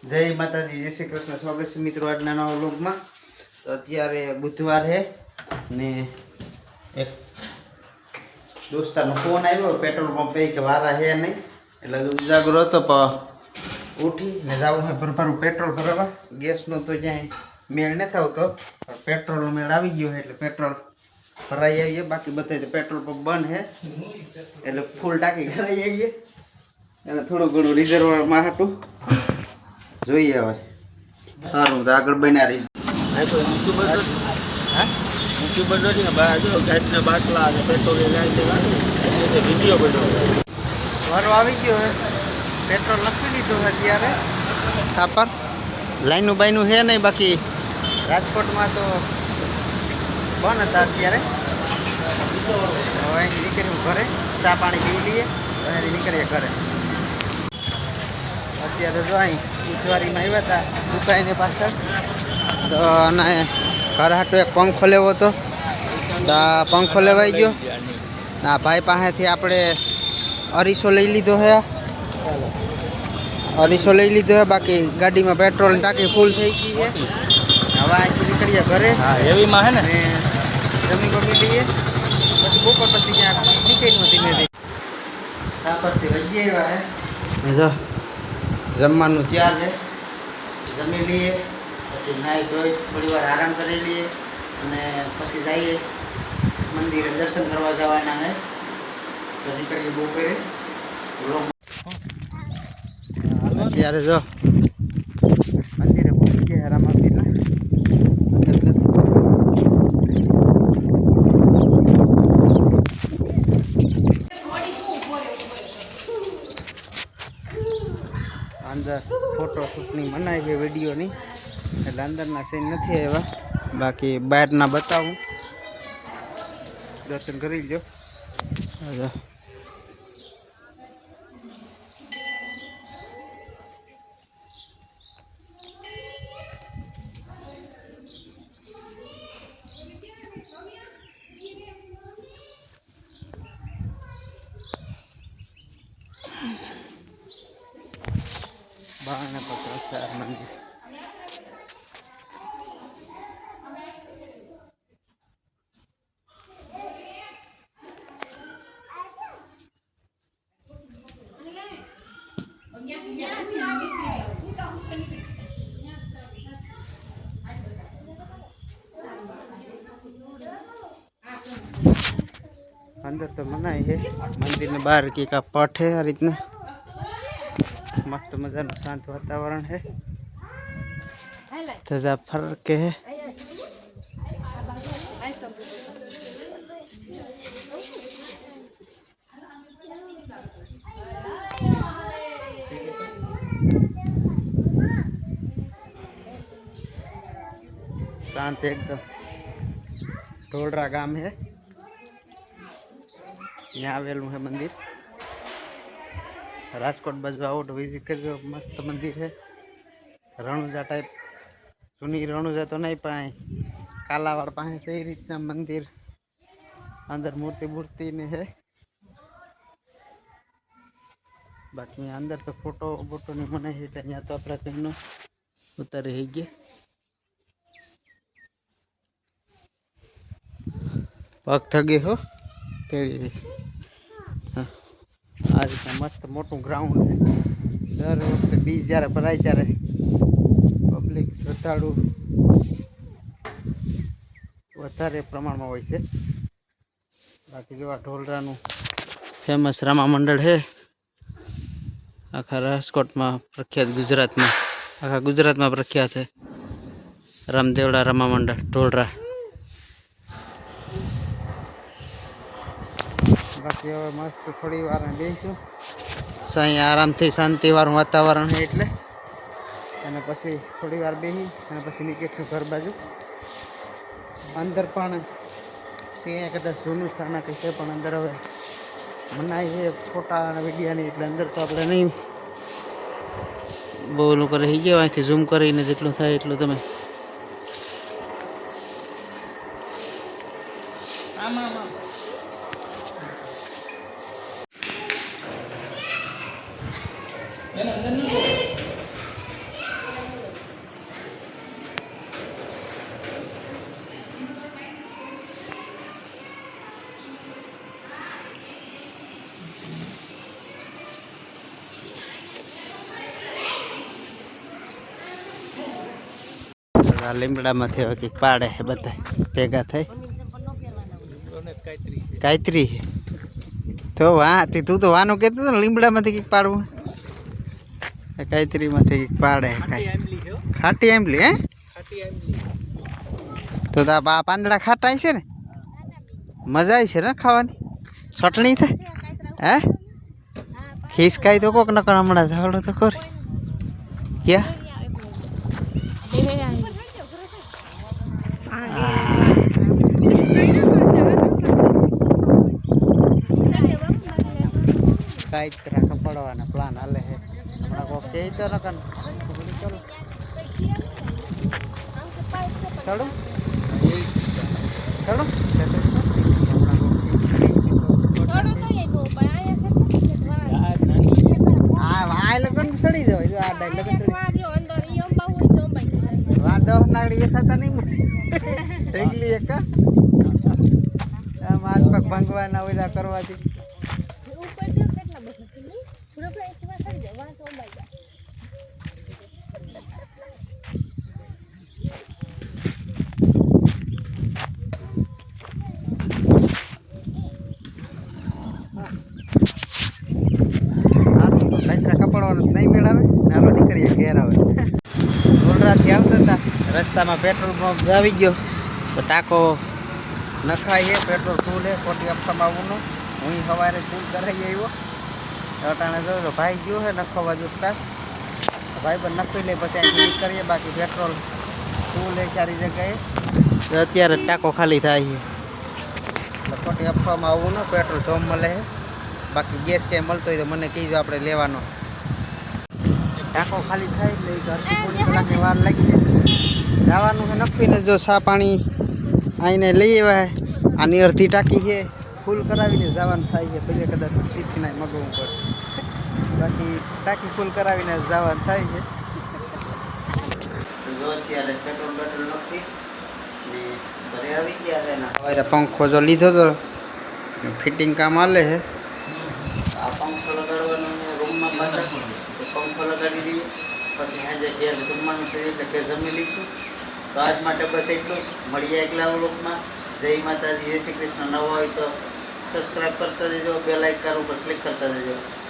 જય માતાજી, જય શ્રી કૃષ્ણ. સ્વાગત છે મિત્રો આજના નવા વ્લોગમાં. તો અત્યારે બુધવાર છે ને એક દોસ્તારનો ફોન આવ્યો પેટ્રોલ પંપ કે વારા છે નહીં, એટલે ઉજાગરો હતો પણ ઉઠી ને જવું છે ભરભરું પેટ્રોલ ભરવા. ગેસનો તો ક્યાંય મેળ નથી આવતો, પેટ્રોલનો મેળ આવી ગયો છે એટલે પેટ્રોલ ભરાઈ આવીએ. બાકી બધા પેટ્રોલ પંપ બંધ છે એટલે ફૂલ ટાંકી ભરાઈ આવીએ અને થોડું ઘણું રિઝર્વમાં હતું જોઈએ. હવે સારું તો આગળ બન્યા રહીશ. વારો આવી ગયો હે, પેટ્રોલ લખી લીધું અત્યારે થાપર. લાઈનું બાઈનું છે નહીં, બાકી રાજકોટમાં તો બંધ હતા અત્યારે. હવે નીકળ્યું ઘરે, ચા પાણી પી લઈએ પછી નીકળીએ ઘરે. અત્યારે જો અહીં ઉજવારીમાં આવ્યા હતા દુકાનની પાછળ, તો અને ઘર હાટો એક પંખો લેવો હતો, તો આ પંખો લેવાઈ ગયો. આ ભાઈ પાસેથી આપણે અરીસો લઈ લીધો છે, અરીસો લઈ લીધો છે. બાકી ગાડીમાં પેટ્રોલ ટાંકી ફૂલ થઈ ગઈ છે. હવે અહીંથી નીકળીએ ઘરે. એવીમાં હે ને જમી બમી લઈએ પછી બપોર પછી ક્યાંક નીકળ્યું ધીમે ધીમે સાપરથી વધી આવ્યા હે. જો જમવાનું તૈયાર છે, જમી લઈએ પછી નાહી ધોઈ થોડી વાર આરામ કરી લઈએ અને પછી જઈએ મંદિરે દર્શન કરવા જવાના છે. તો નીકળીએ બપોરે. અત્યારે જો મંદિરે પહોંચી ગયા રામાપીરના. અંદર ફોટો શૂટની મનાય છે, વિડીયોની, એટલે અંદરના સીન નથી આવ્યા. બાકી બહારના બતાવું, દર્શન કરી લો. બારને પચાસ મંદિર. અંદર તો મનાય છે, મંદિરને બહાર કંઈક આ પઠ છે. આ રીતના મસ્ત મજાનું શાંત વાતાવરણ છે. તજા ફરક હે. શાંત એકદમ. ઢોલરા ગામ છે, ત્યાં આવેલું છે મંદિર. રાજકોટ બાજુ આવો તો વિઝિટ કરજો, મસ્ત મંદિર છે. રણુજા ટાઈપ, જૂની રણુજા તો નહીં પણ કાલાવાડ પાસે છે એ રીતના મંદિર. અંદર મૂર્તિ ને છે. બાકી અંદર તો ફોટોની મનાય છે, એટલે અહીંયા તો આપણે કંઈનો ઉતારી થઈ ગયા. પગ થગે હો તેડી. હા, આ રીતના મસ્ત મોટું ગ્રાઉન્ડ છે. દર વખતે બીજ જ્યારે ભરાય ત્યારે પબ્લિક શ્રદ્ધાળુ વધારે પ્રમાણમાં હોય છે. બાકી જો આ ઢોલરાનું ફેમસ રામા મંડળ છે, આખા રાજકોટમાં પ્રખ્યાત, ગુજરાતમાં આખા ગુજરાતમાં પ્રખ્યાત છે રામદેવડા રામા મંડળ ઢોલરા. બાકી હવે મસ્ત થોડી વાર બેસીશું, સાંઈ આરામથી શાંતિવાળું વાતાવરણ છે એટલે. અને પછી થોડી વાર બેસી અને પછી નીકળીશું ઘર બાજુ. અંદર પણ સિંહ કદાચ જૂનું સ્થાનક છે, પણ અંદર હવે મનાય છે ફોટા અને વિડીયાની, એટલે અંદર તો આપણે નહીં બહુ લોકો રહી ગયા. અહીંથી ઝૂમ કરીને જેટલું થાય એટલું તમે આ લીમડામાંથી હવે કંઈક પાડે છે બધા ભેગા થઈ કાયત્રી તો વાહ તું તો વાનું કહેતો હતો ને લીમડામાંથી કંઈક પાડવું કાયત્રીમાંથી કંઈક પાડે ખાટી આંબલી હે તો આ પાંદડા ખાટા છે ને મજા આવી છે ને ખાવાની ચટણી થાય હે ખીસકાઈ તો કોક નકર હમણાં ઝાવડો તો કરે ક્યાં કાંઈ કપડવાના પ્લાન હાલે છે હમણાં કોક કહે તો નકર ચલો ચલો ચલો આ લગન સડી જવાય આ લગન વાંધો નાગડી એસાતા નહીં રેગલી એક આમ હાથ પગ ભાંગવાના ઓલા કરવાથી નહીં મેળાવે નાનો નીકળીએ ઘેર આવે ગોલરાથી આવતા હતા રસ્તામાં પેટ્રોલ પંપ આવી ગયો તો ટાંકો નખાય છે પેટ્રોલ ફૂલ છે ખોટી અફવામાં આવવાનું હું સવારે ફૂલ કરાવી આવ્યો અટાણે જોયો ભાઈ ગયો છે નખવા દોસ્તાર ભાઈ પણ નખી લે પછી અહીં નીકળીએ બાકી પેટ્રોલ ફૂલ છે સારી જગ્યાએ અત્યારે ટાંકો ખાલી થાય છે એટલે ખોટી અફવામાં આવવું ને પેટ્રોલ જોમ મળે છે બાકી ગેસ ક્યાંય મળતો હોય તો મને કહીજો આપણે લેવાનો ટાંકો ખાલી થાય એટલે ઘરથી થોડી કલાકની વાર લાગી છે જવાનું છે નક્કીને જો સા પાણી આવીને લઈ આવ્યા આની અડધી ટાંકી છે ફૂલ કરાવીને જવાનું થાય છે પહેલે કદાચ ટીપીને મગવવું પડે બાકી ટાંકી ફૂલ કરાવીને જવાનું થાય છે જો અત્યારે પેટ્રોલ નથી ને ઘરે આવી ગયા છે ને સવારે પંખો જો લીધો તો ફિટિંગ કામ હાલે છે આ પંખો લગાડવાનો રૂમમાં બંધ પંખો લગાડી દઈએ પછી આજે ઘેર જમવાનું છે એટલે ઘેર જમી લઈશું તો આજ માટે બસ એટલું મળીએ એકલા વ્લોગમાં જય માતાજી જય શ્રી કૃષ્ણ નવો હોય તો સબસ્ક્રાઈબ કરતા જજો બેલ આઇકન ઉપર ક્લિક કરતા જજો